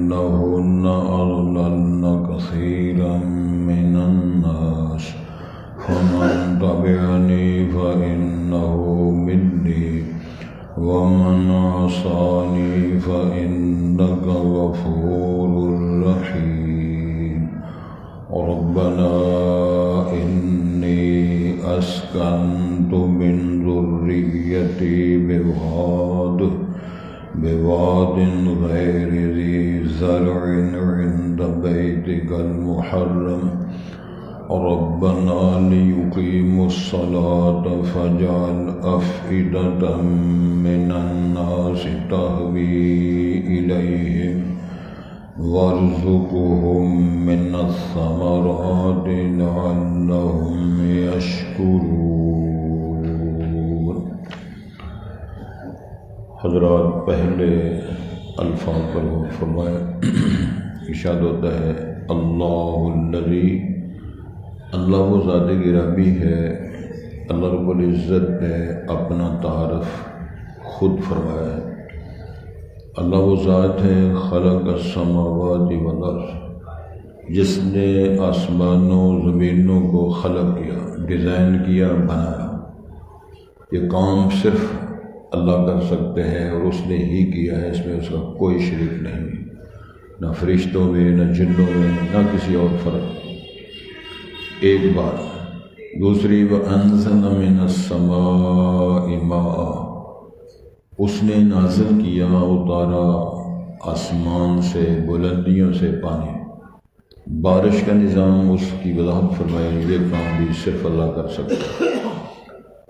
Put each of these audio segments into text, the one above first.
فإنهن أضللن كثيرا من الناس فمن تبعني فإنه مني ومن عصاني فإنك غفور رحيم ربنا إني أسكنت من ذريتي بواد غير ذي زرع عند بيتك المحرم ربنا ليقيموا الصلاة فاجعل أفئدة من الناس تهوي إليهم وارزقهم من الثمرات لعلهم يشكرون۔ حضرات پہلے الفاظ پر فرمایا، ارشاد ہوتا ہے اللہ الذی، اللہ وہ ذات گرامی ہے، اللہ رب العزت نے اپنا تعارف خود فرمایا ہے۔ اللہ وہ ذات ہے خلق السماوات والارض، جس نے آسمانوں زمینوں کو خلق کیا، ڈیزائن کیا، بنایا۔ یہ کام صرف اللہ کر سکتے ہیں اور اس نے ہی کیا ہے، اس میں اس کا کوئی شریک نہیں، نہ فرشتوں میں، نہ جنوں میں، نہ کسی اور فرق۔ ایک بات۔ دوسری، وَأَنزَلَ مِنَ السَّمَاءِ مَاءً، اس نے نازل کیا، اتارا آسمان سے، بلندیوں سے پانی۔ بارش کا نظام، اس کی وضاحت فرمائی، یہ کام بھی صرف اللہ کر سکتا ہے۔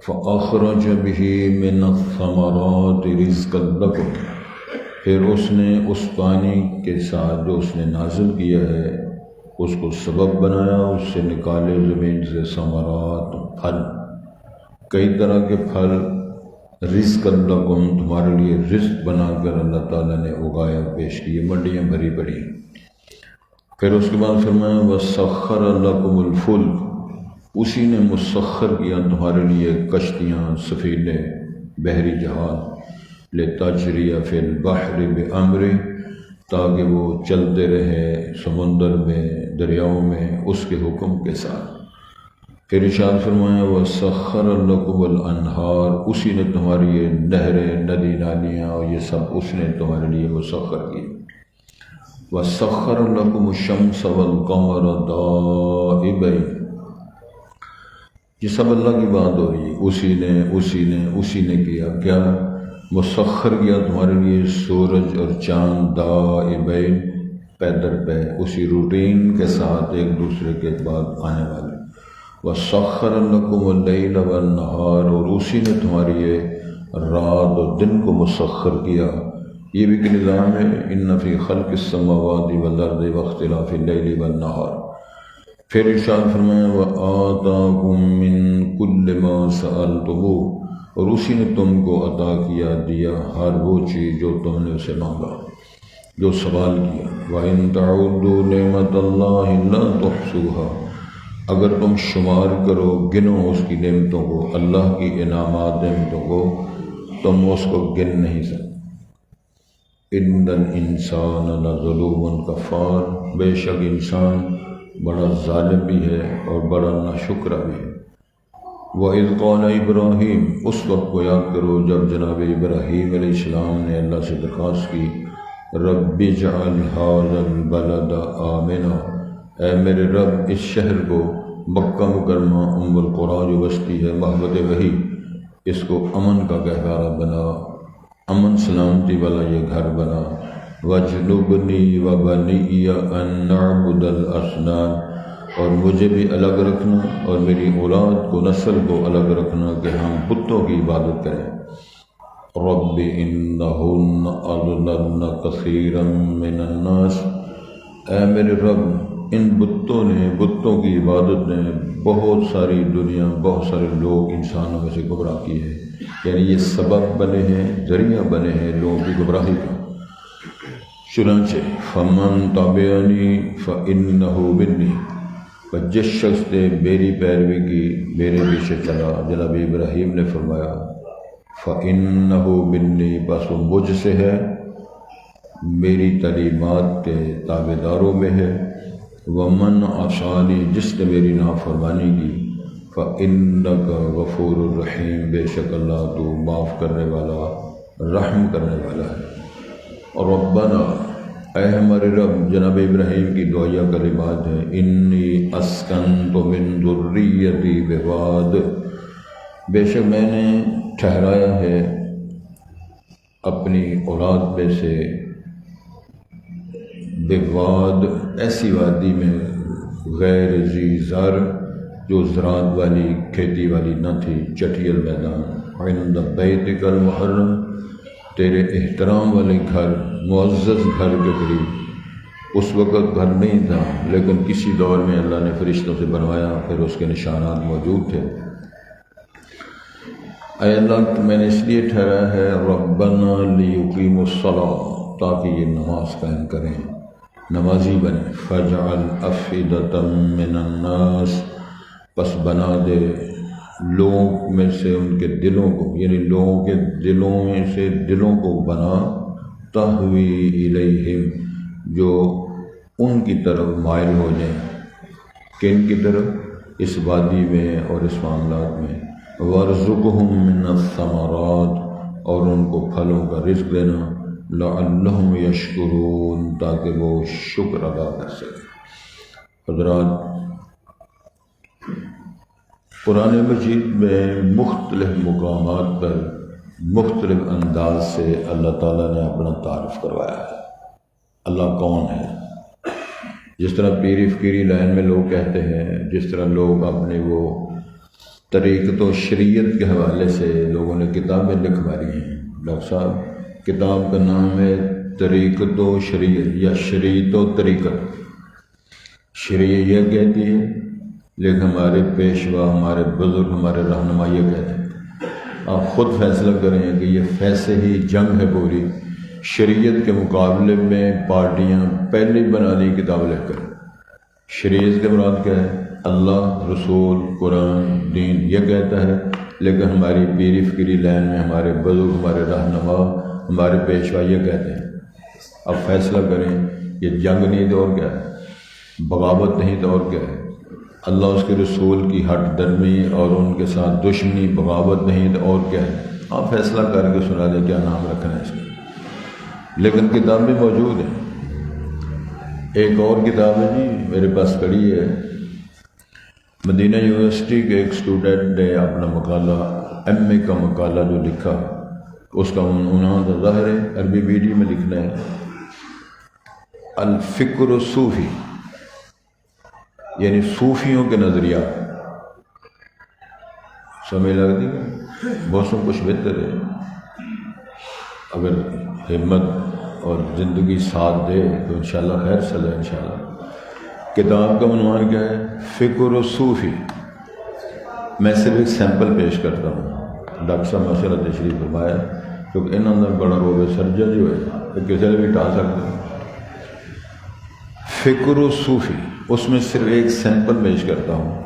فَأَخْرَجَ بِهِ مِنَ الثَّمَرَاتِ رِزْقًا لَكُمْ، پھر اس نے اس پانی کے ساتھ جو اس نے نازل کیا ہے اس کو سبب بنایا، اس سے نکالے زمین سے ثمرات، پھل، کئی طرح کے پھل، رزق لکم، تمہارے لیے رزق بنا کر اللہ تعالیٰ نے اگایا، پیش کیے، منڈیاں بھری پڑی۔ پھر اس کے بعد فرمایا وَسَخَّرَ لَكُمُ الْفُلْكَ، اسی نے مسخر کیا تمہارے لیے کشتیاں، سفینے، بحری جہاز، لِتَجْرِيَ فِي الْبَحْرِ بِأَمْرِهِ، تاکہ وہ چلتے رہے سمندر میں، دریاؤں میں، اس کے حکم کے ساتھ۔ پھر ارشاد فرمایا وَسَخَّرَ لَكُمُ الْأَنْهَارَ، اسی نے تمہارے لیے نہریں، ندی نالیاں اور یہ سب اس نے تمہارے لیے مسخر کی۔ وَسَخَّرَ لَكُمُ الشَّمْسَ وَالْقَمَرَ دَائِبَيْنِ، یہ سب اللہ کی بات ہو رہی ہے، اسی نے کیا، کیا مسخر کیا تمہارے لیے سورج اور چاند، دائبین، پے در پے، اسی روٹین کے ساتھ ایک دوسرے کے بعد آنے والے۔ وَسَخَّرَ لَكُمُ اللَّيْلَ وَالنَّهَارَ، اور اسی نے تمہارے لیے رات اور دن کو مسخر کیا۔ یہ بھی کہ نظام ہے اِنَّ فِي خَلْقِ السَّمَاوَاتِ وَالْأَرْضِ وَاخْتِلَافِ اللَّيْلِ وَالنَّهَارِ۔ پھر ارشاد فرمایا وَآتَاكُم مِّن كُلِّ مَا سَأَلْتُمُوهُ، اور اسی نے تم کو عطا کیا، دیا ہر وہ چیز جو تم نے اسے مانگا، جو سوال کیا۔ وَإِن تَعُدُّوا نِعْمَتَ اللَّهِ لَا تُحْصُوهَا، اگر تم شمار کرو، گنو اس کی نعمتوں کو، اللہ کی انعامات، نعمتوں کو، تم اس کو گن نہیں سکتے۔ إِنَّ الْإِنسَانَ لَظَلُومٌ كَفَّارٌ، بے شک انسان بڑا ظالم بھی ہے اور بڑا ناشکرہ بھی ہے۔ وَإِذْ قَالَ إِبْرَاهِيمُ، اس وقت کو یاد کرو جب جناب ابراہیم علیہ السلام نے اللہ سے درخواست کی رَبِّ اجْعَلْ هَٰذَا الْبَلَدَ آمِنًا، اے میرے رب اس شہر کو، مکہ مکرمہ ام القریٰ جو بستی ہے محبت وحی، اس کو امن کا گہوارہ بنا، امن سلامتی والا یہ گھر بنا۔ وَاجْنُبْنِي وَبَنِيَّ أَن نَّعْبُدَ الْأَصْنَامَ، اور مجھے بھی الگ رکھنا اور میری اولاد کو، نسل کو الگ رکھنا کہ ہم بتوں کی عبادت کریں۔ رَبِّ إِنَّهُنَّ أَضْلَلْنَ كَثِيرًا مِّنَ النَّاسِ، اے میرے رب ان بتوں کی عبادت نے بہت ساری دنیا، بہت سارے لوگ انسانوں میں سے گمراہ کیے ہیں، یعنی یہ سبب بنے ہیں، ذریعہ بنے ہیں لوگوں کی گمراہی کا۔ چنانچہ فَمَن تَبِعَنِي فَإِنَّهُ مِنِّي، پر جس شخص نے میری پیروی کی، میرے پیچھے چلا، جناب ابراہیم نے فرمایا فَإِنَّهُ مِنِّي، بس وہ مجھ سے ہے، میری تعلیمات کے تابع داروں میں ہے، ومن عصانی، جس نے میری نافرمانی کی، فإنک غفور الرحیم، بے شک اللہ تو معاف کرنے والا رحم کرنے والا ہے۔ اور ربنا، اے ہمارے رب، جناب ابراہیم کی دعائیہ کلمات ہیں، انی اسکنت من ذریتی بواد، بے شک میں نے ٹھہرایا ہے اپنی اولاد میں سے بواد، ایسی وادی میں غیر ذی زر، جو زراعت والی کھیتی والی نہ تھی، چٹیل میدان، عند بیتک المحرم، تیرے احترام والے گھر، معزز گھر کے قریب۔ اس وقت گھر نہیں تھا، لیکن کسی دور میں اللہ نے فرشتوں سے بنوایا، پھر اس کے نشانات موجود تھے۔ اے اللہ، میں نے اس لیے ٹھہرایا ہے ربنا لیقیموا الصلاۃ، تاکہ یہ نماز قائم کریں، نمازی بنے۔ فاجعل افئدۃ من الناس، پس بنا دے لوگوں میں سے ان کے دلوں کو، یعنی لوگوں کے دلوں میں سے دلوں کو بنا، تہوی الیہم، جو ان کی طرف مائل ہو جائیں۔ کن کی طرف؟ اس وادی میں اور اس معاملات میں۔ وارزقہم من الثمرات، اور ان کو پھلوں کا رزق دینا، لعلہم یشکرون، تاکہ وہ شکر ادا کر سکیں۔ حضرات، قرآن مجید میں مختلف مقامات پر مختلف انداز سے اللہ تعالیٰ نے اپنا تعارف کروایا ہے۔ اللہ کون ہے؟ جس طرح پیری فقیری لائن میں لوگ کہتے ہیں، جس طرح لوگ اپنے وہ طریقت و شریعت کے حوالے سے لوگوں نے کتابیں لکھوائی ہیں۔ ڈاکٹر صاحب، کتاب کا نام ہے طریقت و شریعت، یا شریعت و طریقت۔ شریعت یہ کہتی ہے، لیکن ہمارے پیشوا، ہمارے بزرگ، ہمارے رہنما یہ کہتے ہیں۔ آپ خود فیصلہ کریں کہ یہ فیصلے ہی جنگ ہے پوری۔ شریعت کے مقابلے میں پارٹیاں پہلے بنا لی کتاب لکھ کر۔ شریعت کے مراد کیا ہے؟ اللہ، رسول، قرآن، دین، یہ کہتا ہے، لیکن ہماری پیری فقیری لائن میں ہمارے بزرگ، ہمارے رہنما، ہمارے پیشوا یہ کہتے ہیں۔ اب فیصلہ کریں، یہ جنگ نہیں تو اور کیا ہے؟ بغاوت نہیں تو اور کیا ہے؟ اللہ اس کے رسول کی ہٹ درمی اور ان کے ساتھ دشمنی، بغاوت نہیں تو اور کیا ہے؟ آپ فیصلہ کر کے سنا دیں کیا نام رکھنا ہے اس کا۔ لیکن کتابیں موجود ہیں۔ ایک اور کتاب ہے جی، میرے پاس پڑھی ہے، مدینہ یونیورسٹی کے ایک اسٹوڈنٹ نے اپنا مقالہ، ایم اے کا مقالہ جو لکھا، اس کا عنوان تو ظاہر ہے، عربی میڈیم میں لکھنا ہے، الفکر الصوفی، یعنی صوفیوں کے نظریات۔ سمجھ لگتی ہے؟ موسم کچھ بہتر ہے، اگر ہمت اور زندگی ساتھ دے تو انشاءاللہ خیر چلے انشاءاللہ۔ کتاب کا عنوان کیا ہے؟ فکر الصوفی۔ میں صرف ایک سیمپل پیش کرتا ہوں۔ ڈاکٹر صاحب ماشاءاللہ تشریف فرمایا، کیونکہ ان اندر بڑا روب سرجا جو ہے تو کسی نے بھی ٹال سکتے ہیں۔ فکر الصوفی، اس میں صرف ایک سیمپل پیش کرتا ہوں۔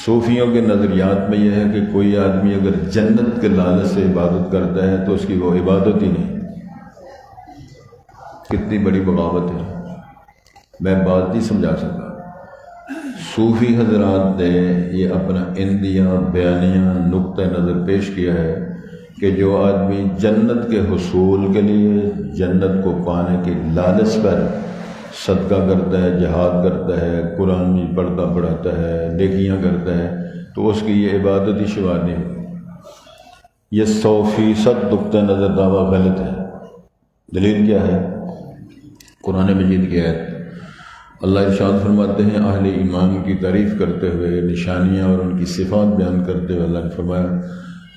صوفیوں کے نظریات میں یہ ہے کہ کوئی آدمی اگر جنت کے لالچ سے عبادت کرتا ہے تو اس کی وہ عبادت ہی نہیں۔ کتنی بڑی بغاوت ہے، میں بات نہیں سمجھا سکتا۔ صوفی حضرات نے یہ اپنا اندیا بیانیہ نقطہ نظر پیش کیا ہے کہ جو آدمی جنت کے حصول کے لیے، جنت کو پانے کی لالچ پر صدقہ کرتا ہے، جہاد کرتا ہے، قرآن بھی پڑھتا پڑھاتا ہے، نیکیاں کرتا ہے، تو اس کی یہ عبادت ہی شمار نہیں ہوتی۔ یہ 100% نقطہ نظر دعویٰ غلط ہے۔ دلیل کیا ہے؟ قرآن مجید کی آیت، اللہ ارشاد فرماتے ہیں، اہل ایمان کی تعریف کرتے ہوئے، نشانیاں اور ان کی صفات بیان کرتے ہوئے اللہ نے فرمایا،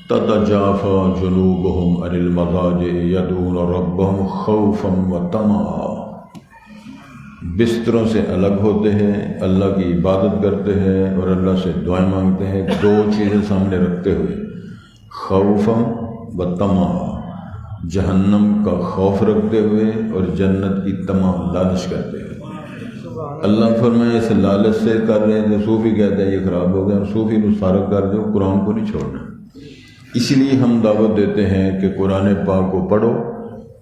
تتجافی جنوبہم عن المضاجع یدعون ربہم خوفا وطمعا، بستروں سے الگ ہوتے ہیں، اللہ کی عبادت کرتے ہیں اور اللہ سے دعائیں مانگتے ہیں، دو چیزیں سامنے رکھتے ہوئے، خوفا وطمعا، جہنم کا خوف رکھتے ہوئے اور جنت کی طمع، لالچ کرتے ہوئے۔ اللہ فرمائے اس لالچ سے کر رہے ہیں تو صوفی کہتے ہیں یہ خراب ہو گیا، صوفی کو فارغ کر دو، قرآن کو نہیں چھوڑنا۔ اس لیے ہم دعوت دیتے ہیں کہ قرآن پاک کو پڑھو۔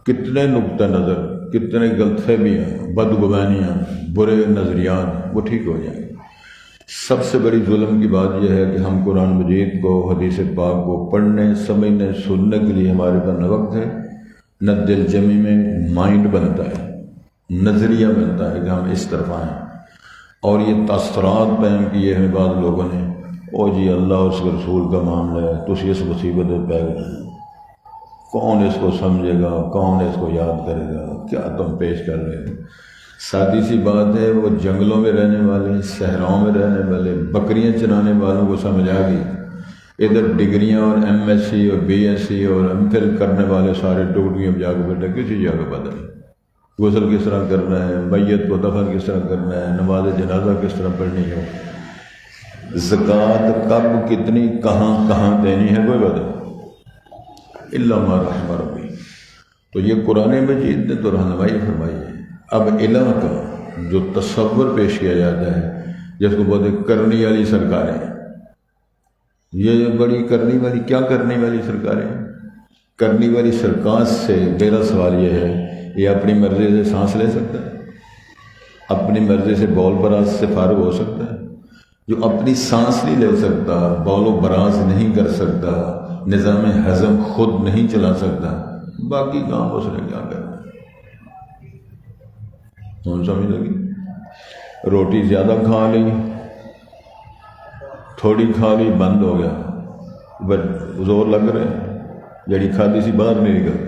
کتنے نقطہ نظر کتنے غلط فہمیاں، بدگمانیاں، برے نظریات وہ ٹھیک ہو جائیں۔ سب سے بڑی ظلم کی بات یہ ہے کہ ہم قرآن مجید کو، حدیث پاک کو پڑھنے، سمجھنے، سننے کے لیے ہمارے پاس نہ وقت ہے، نہ دل جمی میں مائنڈ بنتا ہے، نظریہ بنتا ہے کہ ہم اس طرف آئیں۔ اور یہ تاثرات بیان کیے ہیں بعض لوگوں نے، او جی اللہ اس کے رسول کا معاملہ ہے، تسی اس مصیبت میں پہ گئے، کون اس کو سمجھے گا، کون اس کو یاد کرے گا، کیا تم پیش کر رہے ہو۔ سادی سی بات ہے، وہ جنگلوں میں رہنے والے، صحراؤں میں رہنے والے، بکریاں چرانے والوں کو سمجھ آ گئی۔ ادھر ڈگریاں اور ایم ایس سی اور بی ایس سی اور ایم فل کرنے والے سارے ٹوکریوں میں جا کے بیٹھے، کسی جگہ پتہ نہیں غسل کس طرح کرنا ہے، میت کو دفن کس طرح کرنا ہے، نماز جنازہ کس طرح پڑھنی ہے، زکوٰۃ کب کتنی کہاں دینی ہے، کوئی پتہ نہیں، الا ما رحم ربی۔ تو یہ قرآن مجید نے تو رہنمائی فرمائی ہے۔ اب الہ کا جو تصور پیش کیا جاتا ہے، جس کو بولتے کرنی والی سرکاریں، یہ بڑی کرنی والی، کیا کرنے والی سرکاریں؟ کرنی والی سرکار سے میرا سوال یہ ہے، یہ اپنی مرضی سے سانس لے سکتا ہے؟ اپنی مرضی سے بول براز سے فارغ ہو سکتا ہے؟ جو اپنی سانس نہیں لے سکتا، بول و براز نہیں کر سکتا، نظام ہضم خود نہیں چلا سکتا، باقی کام اس نے کیا کرنا؟ کون سمجھ لگی؟ روٹی زیادہ کھا لی، تھوڑی کھا لی، بند ہو گیا، بس زور لگ رہے، جڑی کھادی سی باہر نہیں نکل،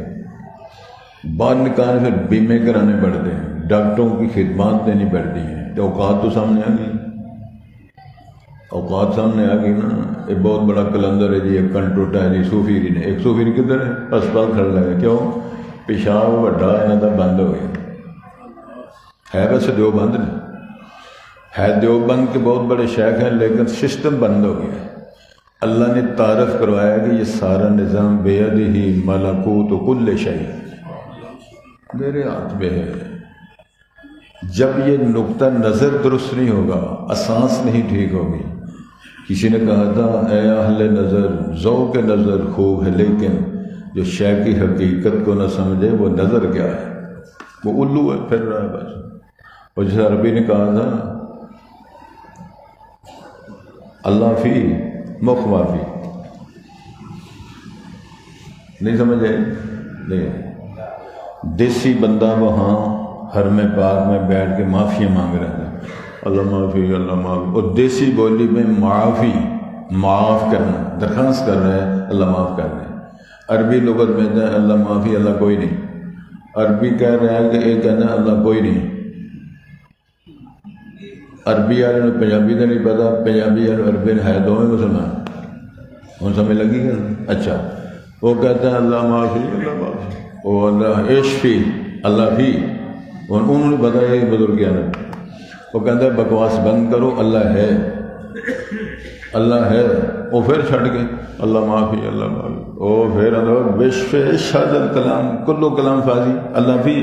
باہر نکالنے پھر بیمے کرانے پڑتے ہیں، ڈاکٹروں کی خدمات دینی پڑتی ہیں، تو اوقات تو سامنے آ گئی، اوقات سامنے آ گئی نا۔ ایک بہت بڑا کلندر ہے جی، ایک کن ٹوٹا ہے جی صوفیری نے، ایک صوفیری کدھر ہے؟ ہسپتال کھڑا لگا، کیوں؟ پیشاب وڈا یہاں کا بند ہو گیا، ہے ویسے دیوبند نے، ہے دیوبند کے بہت بڑے شیخ ہیں، لیکن سسٹم بند ہو گیا ہے۔ اللہ نے تعارف کروایا کہ یہ سارا نظام بیدہ ملکوت کل شیء، میرے ہاتھ میں ہے۔ جب یہ نقطہ نظر درست نہیں ہوگا، اساس نہیں ٹھیک ہوگی۔ کسی نے کہا تھا، اے اہل نظر، ذوق نظر خوب ہے، لیکن جو شے کی حقیقت کو نہ سمجھے وہ نظر کیا ہے، وہ الو ہے، پھر رہا ہے بس۔ اور جیسے عربی نے کہا تھا، اللہ فی مخ مافی، نہیں سمجھے؟ نہیں، دیسی بندہ وہاں حرم پاک میں بیٹھ کے معافیاں مانگ رہا ہے، اللہ معافی، اللہ معافی، اور دیسی بولی میں معافی، معاف کرنا، درخواست کر رہا ہے، اللہ معاف کر رہے ہیں۔ عربی لغت میں ہے اللہ معافی، اللہ کوئی نہیں۔ عربی کہہ رہا ہے کہ ایک کہنا اللہ کوئی نہیں، عربی والے نے پنجابی کا نہیں پتا، پنجابی والے عربی ہے دونوں مسلمان، ان سمجھ لگی گا؟ اچھا، وہ کہتے ہیں اللہ معافی، اللہ معافی، وہ اللہ اشفی، اللہ فی، انہوں نے بتایا یہ بزرگ کیا نا، وہ کہتا ہے بکواس بند کرو، اللہ ہے، اللہ ہے، وہ پھر چھٹ کے اللہ معافی، اللہ معافی، وہ پھر وشف شاد الکلام کلو کلام فاضی، اللہ فی،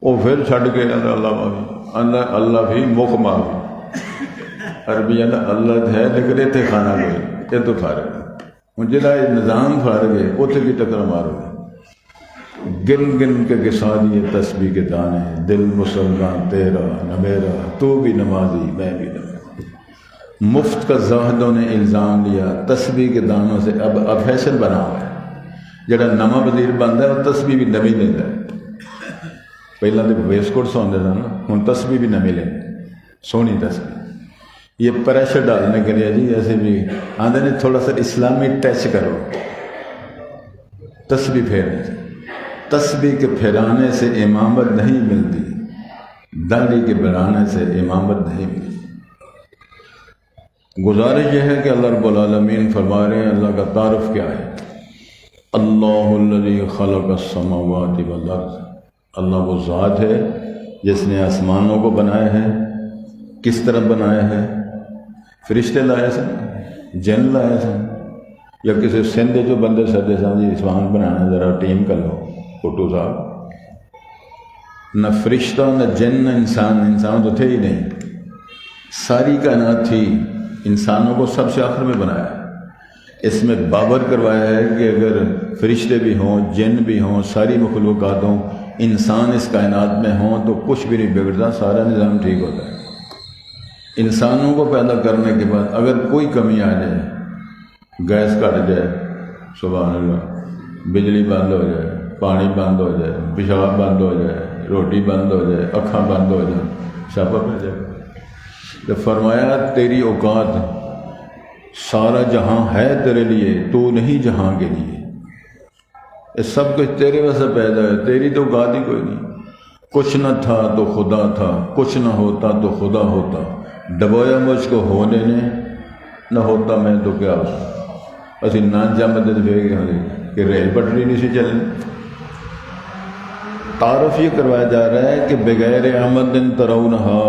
وہ پھر چھٹ کے اللہ معافی، اللہ بھی مخ معافی۔ عربی اللہ ہے لیکن اتنے کھانا کوئی، یہ تو فارغ ہے، ہوں جہاں یہ نظام فارغ ہے اتنے کی ٹکر مارو گے، گن گن کے گسا دیے تسبیح کے دانے، دل مسلمان تیرا نہ میرا، تو بھی نمازی میں بھی نمازی۔ مفت کا زاہدوں نے الزام لیا تسبیح کے دانوں سے، اب فیشن بنا ہوا ہے، جڑا نواں وزیر بنتا ہے وہ تسبیح بھی نویں لینا ہے، پہلے تو ویسکوٹ سوندے تھا نا، ہوں تسبیح بھی نہ ملے، سونی تسبیح، یہ پریشر ڈالنے کے لیے جی ایسے بھی آندے نے تھوڑا سا اسلامی ٹچ کرو، تسبیح پھیرنے سے، تسبیح کے پھیرانے سے امامت نہیں ملتی، داڑھی کے بڑھانے سے امامت نہیں ملتی۔ گزارش یہ ہے کہ اللہ رب العالمین فرما رہے ہیں، اللہ کا تعارف کیا ہے، اللہ الذی خلق السماوات والارض، اللہ وہ ذات ہے جس نے آسمانوں کو بنایا ہے۔ کس طرح بنایا ہے؟ فرشتے لائے سن، جن لائے سن، یا کسی سندھ جو بندے سدے سن جی آسمان بنانا ذرا ٹیم کر لو فوٹو صاحب، نہ فرشتہ نہ جن نہ انسان، انسان تو تھے ہی نہیں، ساری کائنات تھی، انسانوں کو سب سے آخر میں بنایا ہے۔ اس میں بابر کروایا ہے کہ اگر فرشتے بھی ہوں، جن بھی ہوں، ساری مخلوقات ہوں، انسان اس کائنات میں ہوں تو کچھ بھی نہیں بگڑتا، سارا نظام ٹھیک ہوتا ہے۔ انسانوں کو پیدا کرنے کے بعد اگر کوئی کمی آ جائے، گیس کٹ جائے، سبحان اللہ، بجلی بند ہو جائے، پانی بند ہو جائے، پیشاب بند ہو جائے، روٹی بند ہو جائے، اکھاں بند ہو جائے، چھاپا پہ جائے تو فرمایا تیری اوقات، سارا جہاں ہے تیرے لیے، تو نہیں جہاں کے لیے، یہ سب کچھ تیرے واسطے پیدا ہے، تیری تو اوقات ہی کوئی نہیں۔ کچھ نہ تھا تو خدا تھا، کچھ نہ ہوتا تو خدا ہوتا، ڈبویا مجھ کو ہونے نے، نہ ہوتا میں تو کیا ہوتا۔ اسی نہ جمد کہ ریل پٹری نہیں سی چلنی۔ تعارف یہ کروایا جا رہا ہے کہ بغیر آمد ترونہا،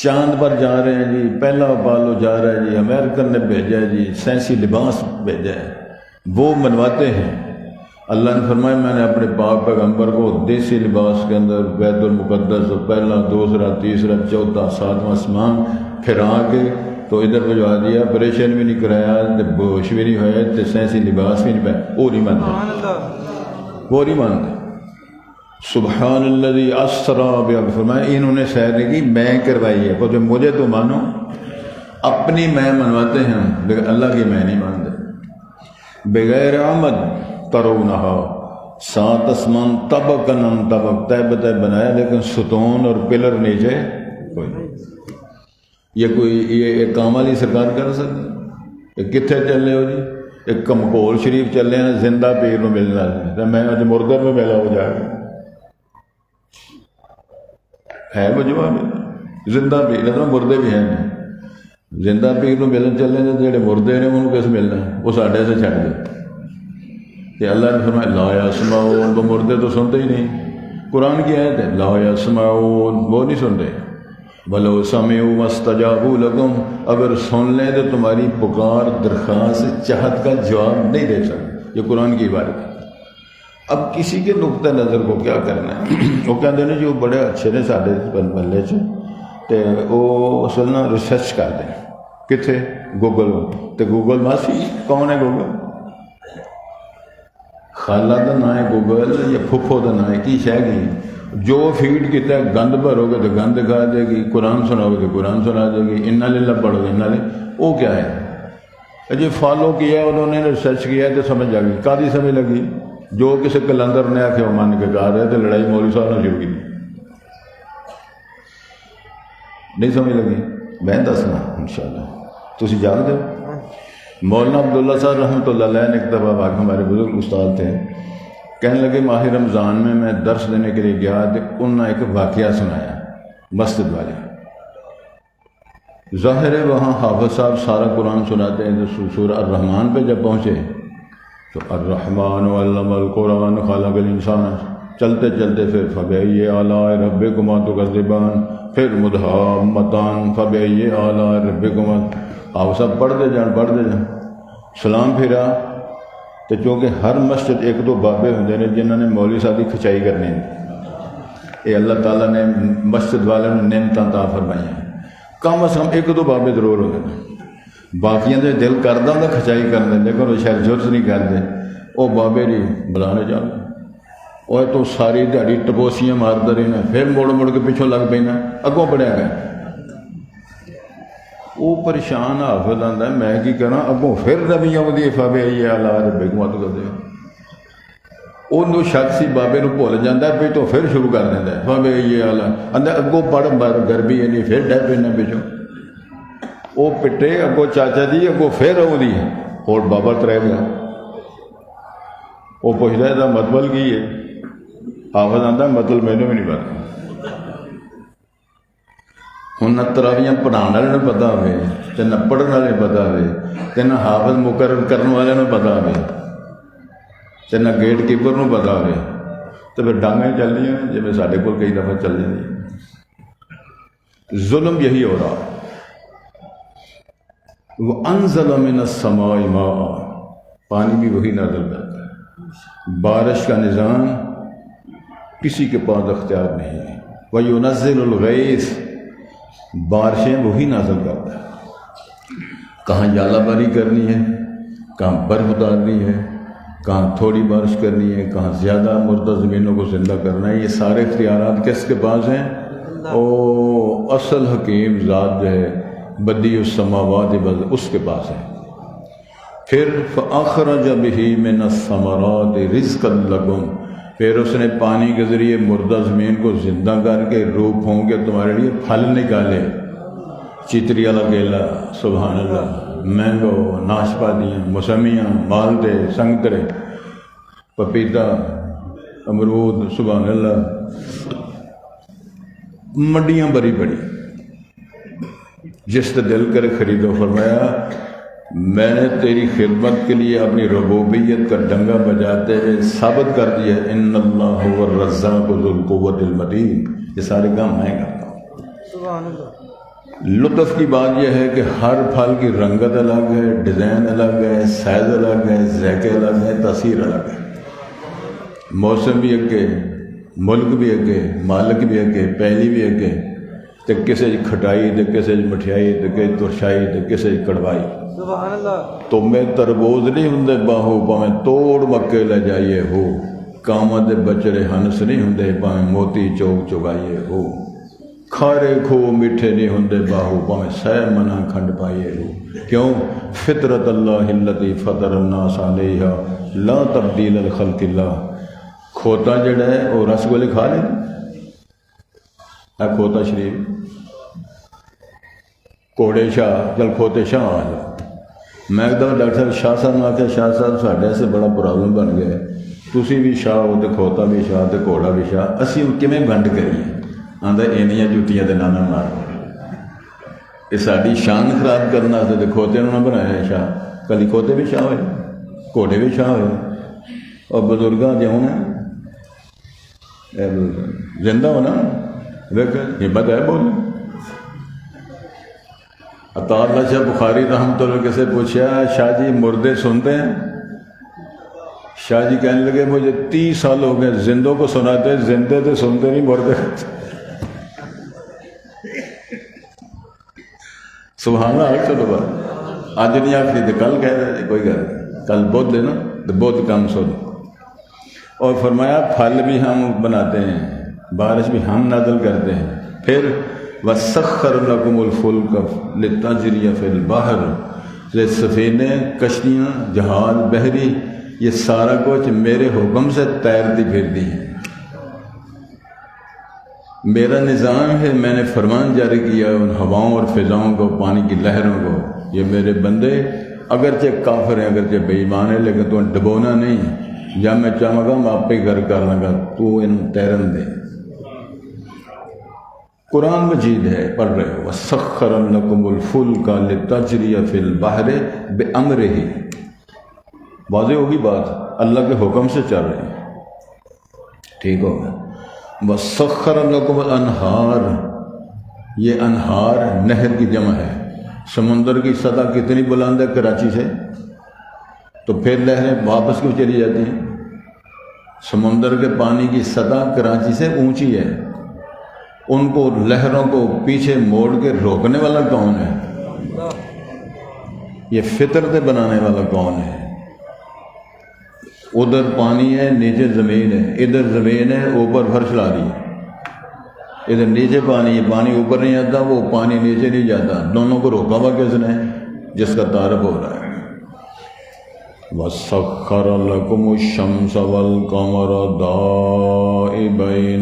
چاند پر جا رہے ہیں جی، پہلا اپالو جا رہا ہے جی، امریکن نے بھیجا ہے جی، سائنسی لباس بھیجا ہے، وہ منواتے ہیں۔ اللہ نے فرمایا میں نے اپنے پاک پیغمبر کو دیسی لباس کے اندر بیت المقدس پہلا، دوسرا، تیسرا، چوتھا، ساتواں آسمان پھرا کے تو ادھر بھجوا دیا، آپریشن بھی نہیں کرایا، بوش بھی نہیں ہوئے، تو سائنسی لباس بھی نہیں پہنا، وہ نہیں مانتے، وہ نہیں مانتے۔ سبحان الذی اسریٰ بعبدہ، فرمایا انہوں نے سیر نہیں کی، میں کروائی ہے، تو مجھے تو مانو، اپنی میں منواتے ہیں لیکن اللہ کی میں نہیں مانتے۔ بغیر آمد ترونہا، سات آسمان طبقاً عن طبق، طے بطے بنایا لیکن ستون اور پلر نیچے کوئی نہیں۔ یہ کوئی یہ کام والی سرکار کر سکتے؟ یہ کتنے چلے ہو جی؟ ایک کمکول شریف چلے ہیں، زندہ پیر میں ملنا ہے، میں اج مردے میں ملا ہو جائے ہے وہ جواب زندہ پیر ہے، مردے بھی ہیں نہیں۔ زندہ پیر کو ملن چلے ہیں، جڑے مردے نے انہوں کیسے ملنا ہے؟ وہ ساڈے سے چھڑ دے۔ کہ اللہ نے فرمایا لا یسمعون، وہ مردے تو سنتے ہی نہیں۔ قرآن کی آیت ہے لا یسمعون، وہ نہیں سنتے۔ وَلَوْ سَمِعُوا مَسْتَجَابُوا لَكُمْ، اگر سن لیں تو تمہاری پکار، درخواست، چاہت کا جواب نہیں دے سکتے۔ یہ قرآن کی عبارت ہے۔ اب کسی کے نقطہ نظر کو کیا کرنا ہے؟ وہ کہتے ہیں جو بڑے اچھے نے سارے محلے چ، تو وہ اصل نا ریسرچ کرتے ہیں کتنے گوگل، تو گوگل ماسی کون ہے؟ گوگل خالہ کا نام ہے گوگل یا پھپھو کا نام ہے؟ کی شے گی جو فیڈ کیتا ہے، گند بھرو گے تو گند کھا دے گی، قرآن سناؤ گے تو قرآن سنا دے گی، انا للہ پڑھو گے انا للہ، وہ کیا ہے جی؟ فالو کیا انہوں نے، ریسرچ کیا ہے تو سمجھ آ گئی۔ کادی سمجھ لگی؟ جو کسی کلندر نے آخیا وہ مان کے کہا رہے تو لڑائی مولوی صاحب نے شروع کی، نہیں سمجھ لگی؟ میں دسنا انشاءاللہ، تسی جان دو۔ مولانا عبداللہ صاحب رحمۃ اللہ علیہ نے ایک دفعہ واقع، ہمارے بزرگ استاد تھے، کہنے لگے ماہ رمضان میں درس دینے کے لیے گیا تو انہوں نے ایک واقعہ سنایا مسجد والے۔ ظاہر ہے وہاں حافظ صاحب سارا قرآن سناتے ہیں، تو سورہ الرحمن پہ جب پہنچے تو الرحمن علم القرآن خلق الانسان، چلتے چلتے پھر فبأي آلاء ربكما تكذبان، پھر مدھامتان فبأي آلاء ربكما، آپ سب پڑھتے جان، سلام پھرا تو چونکہ ہر مسجد ایک دو بابے ہوندے نے جنہوں نے مولوی صاحب کی کھچائی کرنی ہے، یہ اللہ تعالیٰ نے مسجد والوں نے نعمتاں عطا فرمائی ہیں، کم از کم ایک دو بابے ضرور ہوندے ہیں، باقیاں دے دل کردہ ہوں کھچائی کرنے، لیکن وہ شاید جرس نہیں کرتے، وہ بابے جی بلانے جانے، وہ تو ساری دیہڑی ٹپوسیاں مارتے رہنا، پھر مڑ کے پیچھوں لگ پینا، اگوں بڑھیا گیا، وہ پریشان حافظ آتا ہے میں کی کرا، اگوں پھر نبی آؤں فبأي آلاء ربكما تكذبان، انہوں شک سی بابے نو بھول جاتا ہے، پھر تو پھر شروع کر دیتا ہے فبأي آلاء، آندا اگوں پڑھ مر گربی ہے نہیں، پھر ڈے پینا پیچھوں، وہ پٹے اگوں چاچا جی، اگوں پھر آؤں اور بابا ترے گیا، وہ پوچھتا ہے مطلب کی ہے؟ حافظ آتا مطلب مینوں بھی نہیں پتا۔ ہوں نہ تراویاں پڑھانے والے نوں پتا ہوئے، تے نہ پڑھن والے پتا ہوئے، تے نہ حافظ مقرر کرنے والے نوں پتا ہوئے، تے نہ گیٹ کیپر نوں پتا ہوئے، تو پھر ڈانگیں چل رہی ہیں جی سارے کول کئی دفعہ چل جاتی۔ ظلم یہی ہو رہا۔ وَأَنزَلَ مِنَ السَّمَاءِ مَاءً، پانی بھی وہی نازل کرتا ہے، بارش کا نظام کسی کے پاس اختیار نہیں ہے۔ وَيُنَزِّلُ الْغَيْثَ، بارشیں وہی نازل کرتا ہے، کہاں ژالہ باری کرنی ہے، کہاں برف اتارنی ہے، کہاں تھوڑی بارش کرنی ہے، کہاں زیادہ مردہ زمینوں کو زندہ کرنا ہے، یہ سارے اختیارات کس کے پاس ہیں؟ او اصل حکیم ذات جو ہے بدیع السماوات والارض، اس کے پاس ہے۔ پھر فَأَخْرَجَ بِهِ مِنَ الثَّمَرَاتِ رِزْقًا لَكُمْ، پھر اس نے پانی کے ذریعے مردہ زمین کو زندہ کر کے روح ہوں کے تمہارے لیے پھل نکالے، چتری والا کیلا، سبحان اللہ، مینگو، ناشپاتیاں، موسمیاں، مالدے، سنگترے، پپیتا، امرود، سبحان اللہ، منڈیاں بڑی بڑی، جس سے دل کر خریدو۔ فرمایا میں نے تیری خدمت کے لیے اپنی ربوبیت کا ڈنگا بجاتے ہوئے ثابت کر دیا، ان اللہ هو الرزاق ذو القوۃ المتین، یہ سارے کام میں کرتا ہوں۔ سبحان اللہ۔ لطف کی بات یہ ہے کہ ہر پھل کی رنگت الگ ہے، ڈیزائن الگ ہے، سائز الگ ہے، ذائقے الگ ہے، تاثیر الگ ہے، موسم بھی اگے، ملک بھی اگے، مالک بھی اگے، پہلی بھی اگے، تو کسی کھٹائی، تو کسی مٹھائی، تو کسی ترشائی، تو کسی کڑوائی۔ سبحان اللہ۔ تو میں تربوز نہیں ہندے باہو پاویں توڑ مکے لے جائیے ہو، کاماں دے بچڑے ہنس نہیں ہندے پاویں موتی چوک چگائیے ہو، کھارے کھو میٹھے نہیں ہندے باہو پاویں سہ منا کھنڈ پائیے ہو۔ کیوں؟ فطرت اللہ التی فطر الناس علیہا لا تبدیل لخلق اللہ۔ کھوتا جڑا ہے وہ رس گولے کھا لیں، اے کھوتا شریف، کوڑے شاہ، چل کھوتے شاہ آ جا۔ میں ایک دفعہ ڈاکٹر صاحب شاہ صاحب نے آخیا، شاہ صاحب ساڈے سے بڑا پرابلم بن گیا ہے، تسی بھی شاہ ہو تو کھوتا بھی شاہ تو گھوڑا بھی شاہ، اسی کیویں بنڈ کریے؟ آندا اینیاں جُتیاں دے نانا مار، یہ ساری شان خراب کرنا تو کھوتے انہوں نے بنایا ہے شاہ، کلی کھوتے بھی شاہ ہوئے، گھوڑے بھی شاہ ہوئے، اور بزرگاں جو ہونا زندہ ہونا ویک ہمت ہے بول۔ عطا اللہ شاہ بخاری رحمۃ اللہ کے سے پوچھا، شاہ جی مردے سنتے ہیں؟ شاہ جی کہنے لگے مجھے 30 سال ہو گئے زندوں کو سناتے، زندے تو سنتے نہیں، مردے سبحان اللہ۔ چلو بات اج نہیں آخری تو کل کہہ رہے، کوئی گل نہیں، کل بدھ ہے نا تو بدھ کم سن۔ اور فرمایا پھل بھی ہم بناتے ہیں، بارش بھی ہم نازل کرتے ہیں، پھر وَسَخَّرَ لَكُمُ الْفُلْكَ لِتَجْرِيَ فِي الْبَحْرِ، یہ سفینے، کشتیاں، جہاز، بحری، یہ سارا کچھ میرے حکم سے تیرتی پھرتی ہیں، میرا نظام ہے، میں نے فرمان جاری کیا ان ہواؤں اور فضاؤں کو، پانی کی لہروں کو، یہ میرے بندے اگرچہ کافر ہیں، اگرچہ بے ایمان ہیں، لیکن تو ڈبونا نہیں، جب میں چاہوں گا میں آپ ہی گھر کر لوں گا، تو انہوں تیرن دے۔ قرآن مجید ہے، پڑھ رہے ہو، وَسَخَّرَ لَكُمُ الْفُلْكَ لِتَجْرِيَ فِي الْبَحْرِ بِأَمْرِهِ، واضح ہوگی بات، اللہ کے حکم سے چل رہے ہیں، ٹھیک ہوگا۔ وَسَخَّرَ لَكُمُ الْأَنْهَارِ، یہ انہار نہر کی جمع ہے، سمندر کی سطح کتنی بلند ہے کراچی سے، تو پھر لہریں واپس کیوں چلی جاتی ہیں؟ سمندر کے پانی کی سطح کراچی سے اونچی ہے، ان کو لہروں کو پیچھے موڑ کے روکنے والا کون ہے؟ یہ فطرت بنانے والا کون ہے؟ ادھر پانی ہے، نیچے زمین ہے، ادھر زمین ہے، اوپر فرش لا دی، ادھر نیچے پانی ہے، پانی اوپر نہیں آتا، وہ پانی نیچے نہیں جاتا، دونوں کو روکا ہوا کس نے؟ جس کا تعارف ہو رہا ہے۔ وَسَخَّرَ لَكُمُ الشَّمْسَ وَالْقَمَرَ دَائِبَيْنِ،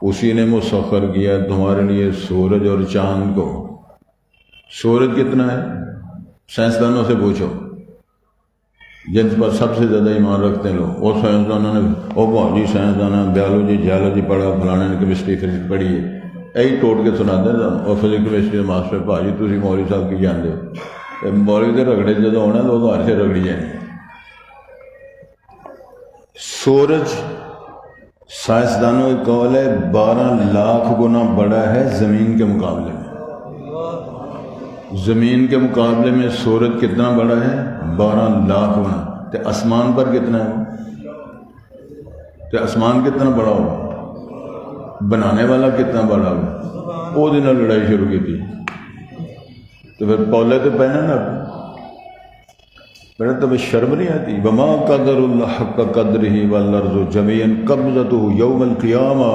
اسی نے مسخر کیا تمہارے لیے سورج اور چاند کو۔ سورج کتنا ہے؟ سائنسدانوں سے پوچھو، جن پر سب سے زیادہ ایمان رکھتے ہیں لوگ، اور سائنسدانوں نے بھاجی سائنسدان بیالوجی جیالوجی پڑھا، فلانے نے کیمسٹری فزکس پڑھی ہے، یہی ٹوٹ کے سناتے ہیں، اور فزکس کیمسٹری کے ماسٹر بھاجی تھی مولوی صاحب کی جانتے ہو، مولوی کے رگڑے جب ہونا تو وہ ہر سے رگڑی جائیں۔ سورج سائنسدانوں کا قول ہے 12 لاکھ گنا بڑا ہے زمین کے مقابلے میں، زمین کے مقابلے میں سورج کتنا بڑا ہے؟ 12 لاکھ گنا۔ تو آسمان پر کتنا ہے؟ تو آسمان کتنا بڑا ہوگا؟ بنانے والا کتنا بڑا ہوگا؟ وہ دن لڑائی شروع کی تھی، تو پھر پولے تو پہنا نا، میرے تمہیں شرم نہیں آتی؟ وما قدر اللہ حق قدرہ والارض جمیعا قبضتہ یوم القیامہ.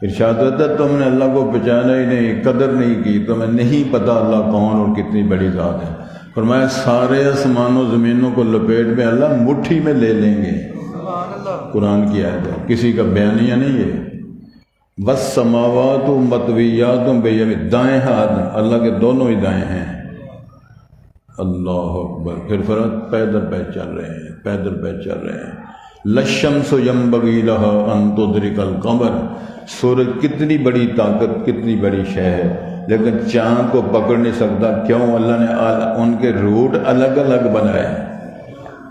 ارشاد ہوتا ہے تم نے اللہ کو پہچانا ہی نہیں، قدر نہیں کی، تمہیں نہیں پتہ اللہ کون اور کتنی بڑی ذات ہے. فرمایا سارے آسمان و زمینوں کو لپیٹ میں اللہ مٹھی میں لے لیں گے. سبحان اللہ. قرآن کی آیت ہے، کسی کا بیانیہ نہیں ہے. والسماوات مطویات بیمینہ، دائیں ہاتھ اللہ کے دونوں ہی دائیں ہیں. اللہ اکبر. پھر فرات پیدل پہ چل رہے ہیں، پیدل پہ چل رہے ہیں. للشمس ینبغی لها ان تدرک القمر. سورج کتنی بڑی طاقت، کتنی بڑی شے ہے، لیکن چاند کو پکڑ نہیں سکتا. کیوں؟ اللہ نے ان کے روٹ الگ الگ بنائے.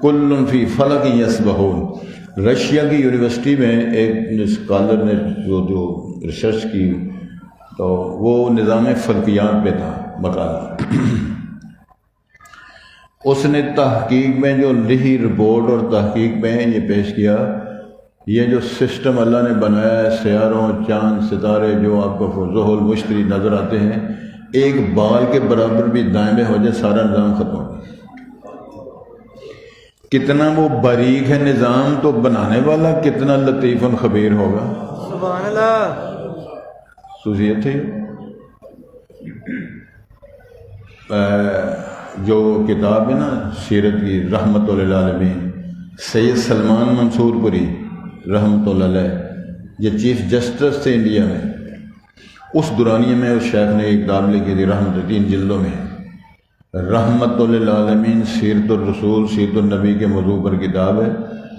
کل فی فلک یسبحون. رشیا کی یونیورسٹی میں ایک اسکالر نے جو ریسرچ کی تو وہ نظام فلکیات میں تھا مقالہ. اس نے تحقیق میں جو لکھی رپورٹ اور تحقیق میں یہ پیش کیا، یہ جو سسٹم اللہ نے بنایا ہے، سیاروں، چاند، ستارے جو آپ کو زحل مشتری نظر آتے ہیں، ایک بال کے برابر بھی دائیں میں ہو جائے سارا نظام ختم ہو جائے. کتنا وہ باریک ہے نظام، تو بنانے والا کتنا لطیف و خبیر ہوگا. سبحان اللہ. تھی تھے جو کتاب ہے نا سیرت کی، رحمت للعالمین، سید سلمان منصور پوری رحمت اللہ علیہ، یہ چیف جسٹس تھے انڈیا میں. اس دورانیے میں اس شیخ نے ایک کتاب لکھی تھی، رحمت 3 جلدوں میں، رحمت للعالمین سیرت الرسول، سیرت النبی کے موضوع پر کتاب ہے.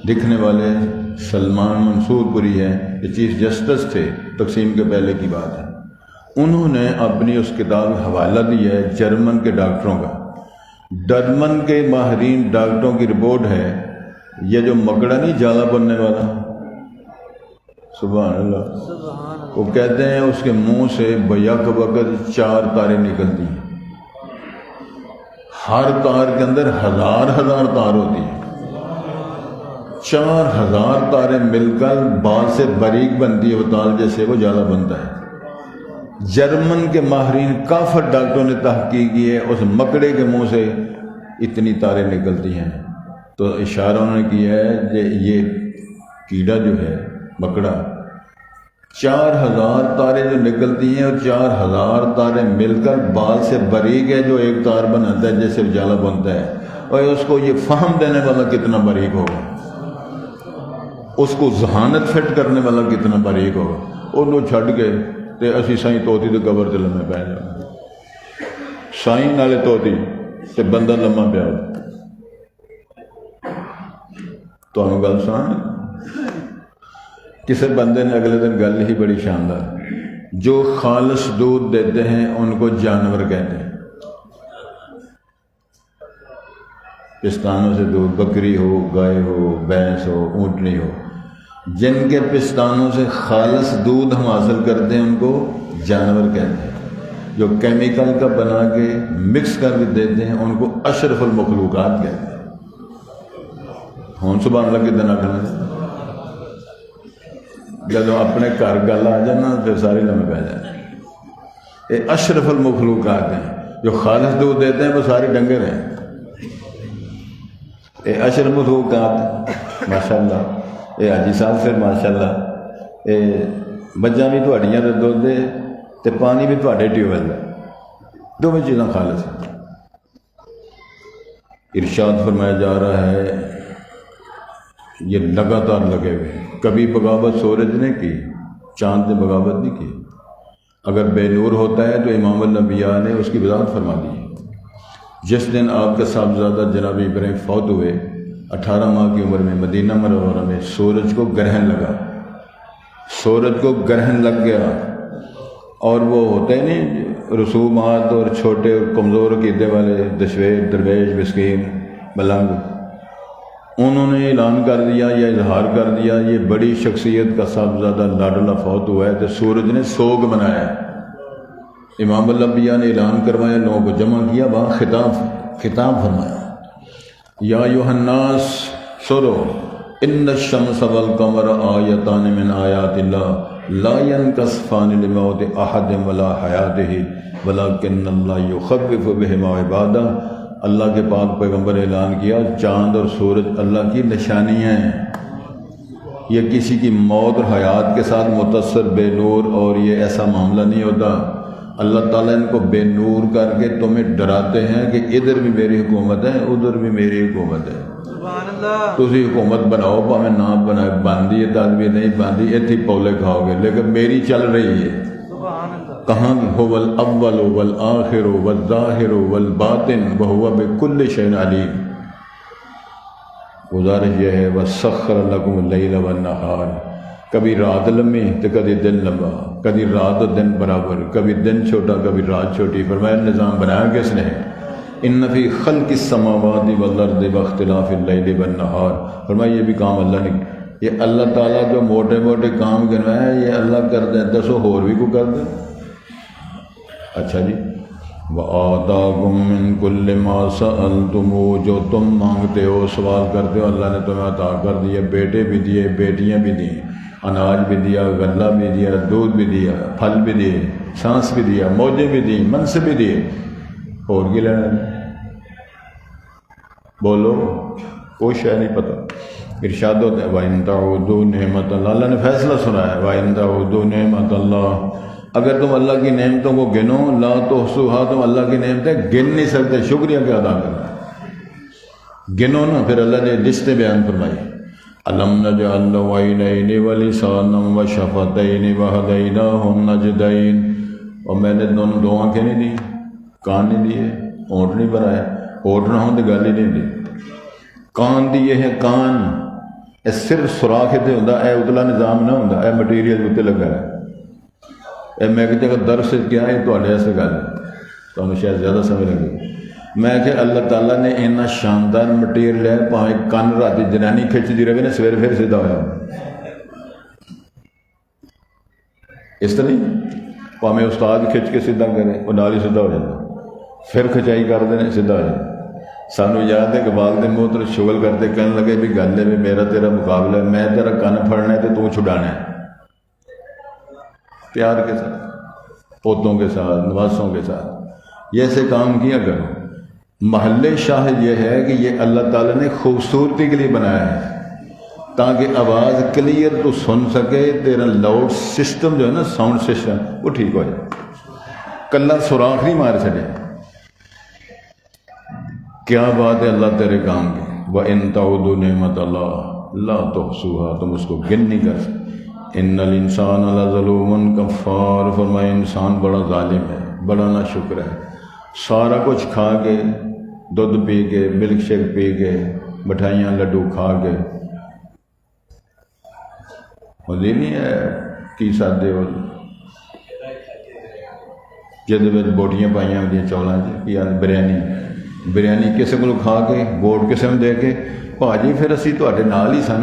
لکھنے والے سلمان منصور پوری ہیں، یہ چیف جسٹس تھے، تقسیم کے پہلے کی بات ہے. انہوں نے اپنی اس کتاب میں حوالہ دیا ہے جرمن کے ڈاکٹروں کا. جرمن کے ماہرین ڈاکٹروں کی رپورٹ ہے، یہ جو مکڑا نہیں جالا بننے والا، سبحان اللہ، سبحان اللہ. وہ کہتے ہیں اس کے منہ سے بیک وقت 4 تاریں نکلتی ہیں. ہر تار کے اندر 1000 تار ہوتی ہیں. 4000 تاریں مل کر بال سے باریک بنتی ہے وہ تار، جیسے وہ جالا بنتا ہے. جرمن کے ماہرین کافر ڈاکٹروں نے تحقیق کی ہے اس مکڑے کے منہ سے اتنی تاریں نکلتی ہیں. تو اشارہ انہوں نے کیا ہے کہ یہ کیڑا جو ہے مکڑا، 4000 تاریں جو نکلتی ہیں اور 4000 تاریں مل کر بال سے باریک ہے جو ایک تار بناتا ہے جیسے اجالا بنتا ہے. اور اس کو یہ فہم دینے والا کتنا باریک ہوگا، اس کو ذہانت فٹ کرنے والا کتنا باریک ہوگا. انہوں چھڈ کے تے اسی سائیں توتی دے قبر تے لمے پੈ جاؤ، سائیں نالے توتی تے بندہ لما پیا. تو ہم گل سنا، کسی بندے نے اگلے دن گل ہی بڑی شاندار، جو خالص دودھ دیتے ہیں ان کو جانور کہتے ہیں. پستانوں سے دودھ، بکری ہو، گائے ہو، بھینس ہو، اونٹنی ہو، جن کے پستانوں سے خالص دودھ ہم حاصل کرتے ہیں ان کو جانور کہتے ہیں. جو کیمیکل کا بنا کے مکس کر کے دیتے ہیں ان کو اشرف المخلوقات کہتے ہیں. ہوں سبحان اللہ کتنے آخنا ہے، جب اپنے گھر گل آ جانا پھر سارے لمے پہ جانا. یہ اشرف المخلوقات ہیں، جو خالص دودھ دیتے ہیں وہ سارے ڈنگر ہیں. یہ اشرف المخلوقات ماشاء اللہ. یہ حاجی صاحب پھر ماشاء اللہ یہ مجھاں بھی تھوڑیاں دے دودھ دے تے پانی بھی تھوڑے ٹیوب ویل دا، دونوں چیزاں خالص ہیں. ارشاد فرمایا جا رہا ہے یہ لگاتار لگے ہوئے. کبھی بغاوت سورج نے کی، چاند نے بغاوت نہیں کی. اگر بے نور ہوتا ہے تو امام الانبیاء نے اس کی وضاحت فرما دی. جس دن آپ کے صاحبزادہ جناب ابراہیم فوت ہوئے 18 ماہ کی عمر میں، مدینہ منورہ میں سورج کو گرہن لگا. سورج کو گرہن لگ گیا اور وہ ہوتے ہیں نہیں رسومات اور چھوٹے اور کمزور عقیدے والے درویش مسکین ملنگ، انہوں نے اعلان کر دیا یا اظہار کر دیا یہ بڑی شخصیت کا صاحبزادہ لاڈلہ فوت ہوا ہے، تو سورج نے سوگ منایا. امام الانبیاء نے اعلان کروایا، لوگوں کو جمع کیا، وہاں خطاب فرمایا، یا ایھا الناس سرو ان الشمس والقمر آیتان من آیات اللہ لا ينکسفان لموت احد ولا حیاتہ ولکن اللہ یخوف بہما عبادہ اللہ کے پاک پیغمبر نے اعلان کیا چاند اور سورج اللہ کی نشانیاں ہیں، یہ کسی کی موت اور حیات کے ساتھ متصر بے نور، اور یہ ایسا معاملہ نہیں ہوتا۔ اللہ تعالیٰ ان کو بے نور کر کے تمہیں ڈراتے ہیں کہ ادھر بھی میری حکومت ہے، ادھر بھی میری حکومت ہے، سبحان اللہ تسی حکومت بناؤ، پاویں نہ بنائے، باندھی ہے تدبیر نہیں باندھی، ایتھی پولے کھاؤ گے، لیکن میری چل رہی ہے۔ سبحان اللہ کہاں هو الاول والآخر والظاہر والباطن وهو بكل شيء علیم۔ گزارش یہ ہے وسخر لکم اللیل والنہار، کبھی رات لمبی تو کبھی دن لمبا، کبھی رات و دن برابر، کبھی دن چھوٹا کبھی رات چھوٹی۔ فرمایا نظام بنایا کس نے؟ ان فی خلق السماوات والارض واختلاف اللیل والنہار، فرمایا یہ بھی کام اللہ نے، یہ اللہ تعالیٰ جو موٹے موٹے کام کروایا یہ اللہ کر دے، دسو اور بھی کو کر دے۔ اچھا جی، وَآتَاكُم مِّن كُلِّ مَا سَأَلْتُمُوهُ، جو تم مانگتے ہو سوال کرتے ہو اللہ نے تمہیں عطا کر دیے، بیٹے بھی دیے، بیٹیاں بھی دیں، اناج بھی دیا، غلہ بھی دیا، دودھ بھی دیا، پھل بھی دیے، سانس بھی دیا، موجیں بھی دیں، منصب بھی دیے، اور کی لینا ہے؟ بولو، کوئی شے نہیں پتہ۔ ارشاد ہوتا ہے وَإِن تَعُودُوا نِعْمَتَ اللَّهِ، اللہ نے فیصلہ سنا ہے وَإِن تَعُودُوا نِعْمَتَ اللَّهِ، اگر تم اللہ کی نعمتوں کو گنو لا تحصوها، تم اللہ کی نعمتیں گن نہیں سکتے، شکریہ کیا ادا کرنا، گنو نا۔ پھر اللہ نے لسٹیں بیان فرمائی، أَلَمْ نَجْعَلْ لَهُ عَيْنَيْنِ وَلِسَانًا وَشَفَتَيْنِ وَهَدَيْنَاهُ النَّجْدَيْنِ، اور میں نے دونوں دو آنکھیں نہیں دی، کان نہیں دیے، ہونٹ نہیں بنایا، ہونٹ نہ ہوں تو گل ہی نہیں دی، کان دیے ہیں کان، اے صرف سوراخ تے ہوندا، اے اتلا نظام نہ ہوندا، اے مٹیریل اتنے لگا ہے۔ میں کہ جگہ درس کیا ہے تو ایسے گل تو ہمیں شاید زیادہ سمجھ لگے، میں کہ اللہ تعالیٰ نے اتنا شاندار مٹیریل ہے، پاویں کن راتی جنانی کھچتی رہے نا سویرے پھر سیدھا ہوا، اس طرح نہیں، پاویں استاد کھچ کے سیدھا کرے وہ نال ہی سیدھا ہو جاتا، پھر کھچائی کر دیں سیدھا ہو جاتا۔ سانو یاد ہے کہ والد محترم شغل کرتے کہنے لگے بھی گل ہے بھی میرا تیرا مقابلہ ہے، میں تیرا کن پھڑنا ہے تو چھڑانا ہے، پیار کے ساتھ، پوتوں کے ساتھ، نواسوں کے ساتھ، یہ ایسے کام کیا کرو۔ محل شاہد یہ ہے کہ یہ اللہ تعالیٰ نے خوبصورتی کے لیے بنایا ہے تاکہ آواز کلیئر تو سن سکے، تیرا لاؤڈ سسٹم جو ہے نا، ساؤنڈ سسٹم وہ ٹھیک ہو جائے، کلا سوراخ نہیں مار چڑے۔ کیا بات ہے اللہ تیرے کام کی، وَإِن تَعُودُوا نِعْمَتَ اللَّهِ لَا تُحْصُوهَا، تم اس کو گن نہیں کر سکتے۔ ان الانسان لظلوم کفار، فرمایا انسان بڑا ظالم ہے، بڑا ناشکر ہے، سارا کچھ کھا کے، دودھ پی کے، ملک شیک پی کے، مٹھائیاں لڈو کھا کے، ہوتی نہیں ہے کی سادے ہو جد بوٹیاں پائیاں ہوتی چولاں کی بریانی کسی کو کھا کے ووٹ کسی میں دے کے، بھاجی پھر اسی تواڈے نال ہی سن،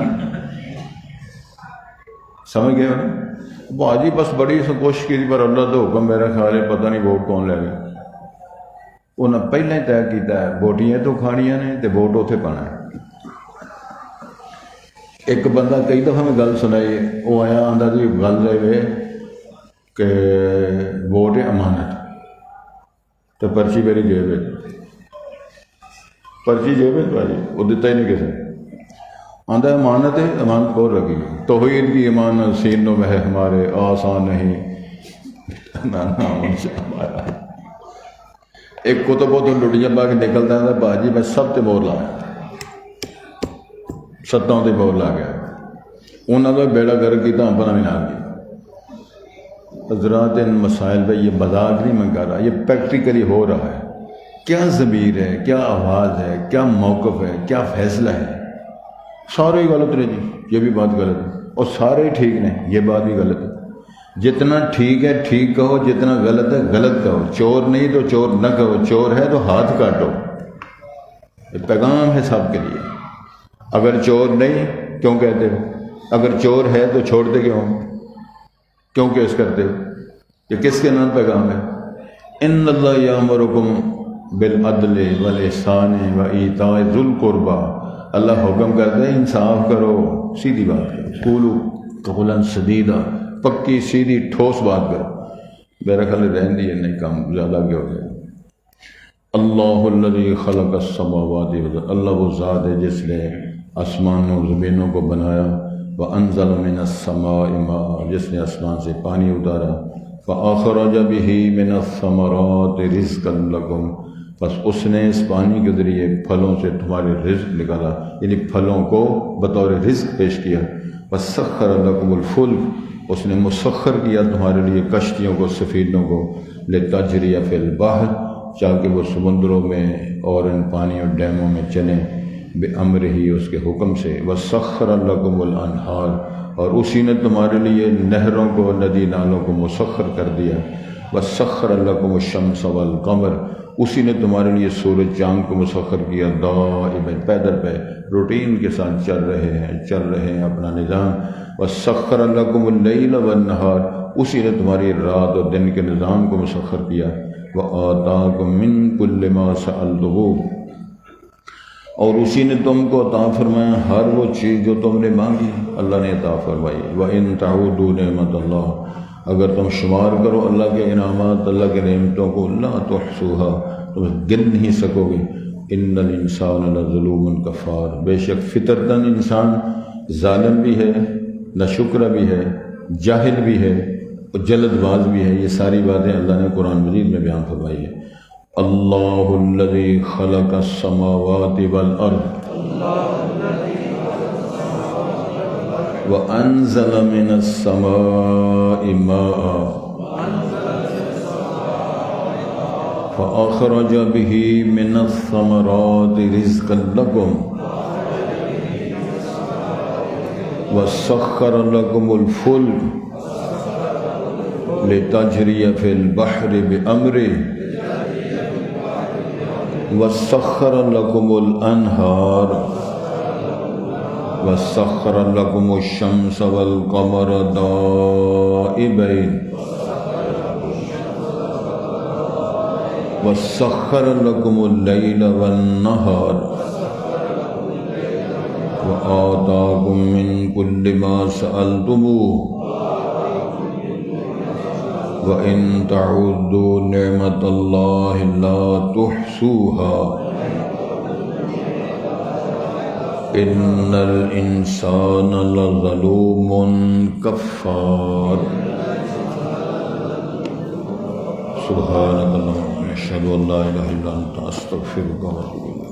سمجھ گئے ہو بھاجی، بس بڑی سو کوشش کی پر اللہ تو حکم میرا خیال ہے پتہ نہیں ووٹ کون لے گیا، انہیں پہلے ہی طے کیتا ہے بوٹیاں تو کھانیاں نے تے ووٹ اتنے پانا ہے۔ ایک بندہ کئی دفعہ میں گل سنائی، وہ آیا آندا جی گل رہے کہ ووٹ ہے امانت، تو پرچی میری جیب ہے، پرچی جیب ہے بھاجی، وہ دیتا ہی نہیں کسی، آندہ امانت ہے، امانت کو رکھی، توحید کی امانت سینوں میں ہے ہمارے، آسان نہیں سے ہمارا۔ ایک کتب تو لڑیاں پا کے نکلتا ہے باجی میں سب تے مور لایا، ستوں تے مور لا گیا، انہوں نے بیڑا گھر کی تو اپنا بھی نہ کی۔ حضرات ان مسائل پہ یہ مذاق نہیں میں کر رہا، یہ پریکٹیکلی ہو رہا ہے، کیا ضمیر ہے، کیا آواز ہے، کیا موقف ہے، کیا فیصلہ ہے، سارے ہی غلط رہے جی، یہ بھی بات غلط ہے، اور سارے ہی ٹھیک نے، یہ بات بھی غلط ہے۔ جتنا ٹھیک ہے ٹھیک کہو، جتنا غلط ہے غلط کہو، چور نہیں تو چور نہ کہو، چور ہے تو ہاتھ کاٹو، یہ پیغام ہے سب کے لیے۔ اگر چور نہیں کیوں کہتے ہو، اگر چور ہے تو چھوڑتے کیوں کیس کرتے ہو، یہ کس کے نام پیغام ہے؟ ان اللہ یامرکم بالعدل والاحسان وایتاء ذی القربی، اللہ حکم کرتا ہے انصاف کرو، سیدھی بات کرو، قولوا قولا سدیدا، پکی سیدھی ٹھوس بات کرو۔ میرا خیال رہن دی نہیں کام زیادہ آگے ہو گیا۔ اللہ الذی خلق السماوات والارض، اللہ وہ ذات ہے جس نے آسمانوں و زمینوں کو بنایا، وانزل من السماء ماء، جس نے آسمان سے پانی اتارا، فاخرج به من الثمرات رزقا لکم، بس اس نے اس پانی کے ذریعے پھلوں سے تمہارے رزق نکالا، یعنی پھلوں کو بطور رزق پیش کیا۔ وسخر لکم الفلک، اس نے مسخر کیا تمہارے لیے کشتیوں کو، سفینوں کو، لتجری فی البحر، تاکہ وہ سمندروں میں اور ان پانی اور ڈیموں میں چلیں، بامرہ، اس کے حکم سے۔ وسخر لکم الانہار، اور اسی نے تمہارے لیے نہروں کو، ندی نالوں کو مسخر کر دیا۔ وسخر لکم الشمس والقمر، اسی نے تمہارے لیے سورج چاند کو مسخر کیا، دائبین، پیدر پہ روٹین کے ساتھ چل رہے ہیں اپنا نظام۔ وسخر لکم اللیل والنہار، اسی نے تمہاری رات اور دن کے نظام کو مسخر کیا۔ وآتاکم من کل ما سألتموہ، اور اسی نے تم کو عطا فرمایا ہر وہ چیز جو تم نے مانگی، اللہ نے عطا فرمائی۔ وَإِن تَعُودُوا نِعْمَتَ اللَّهِ، اگر تم شمار کرو اللہ کے انعامات، اللہ کے نعمتوں کو، لا تحصوها، تم گن نہیں سکو گے۔ ان الانسان لظلوم کفار، بے شک فطرتاً انسان ظالم بھی ہے، ناشکر بھی ہے، جاہل بھی ہے اور جلد باز بھی ہے۔ یہ ساری باتیں اللہ نے قرآن مجید میں بیان فرمائی ہے۔ اللہ الذی خلق السماوات والارض وانزل من السماء ماء فاخرج به من الثمرات رزقا لکم وسخر لکم الفلک لتجری فی البحر بامرہ وسخر لکم الانہار وسخر لکم الشمس والقمر دائبین وسخر لکم اللیل والنہار وآتاکم من کل ما سألتموہ وَإِن تَعُدُّوا نِعْمَةَ اللَّهِ لَا تُحْصُوهَا إِنَّ الْإِنسَانَ لَظَلُومٌ كَفَّارٌ۔ سبحانك اللهم أشهد أن لا إله إلا أنت أستغفرك وأتوب إليك۔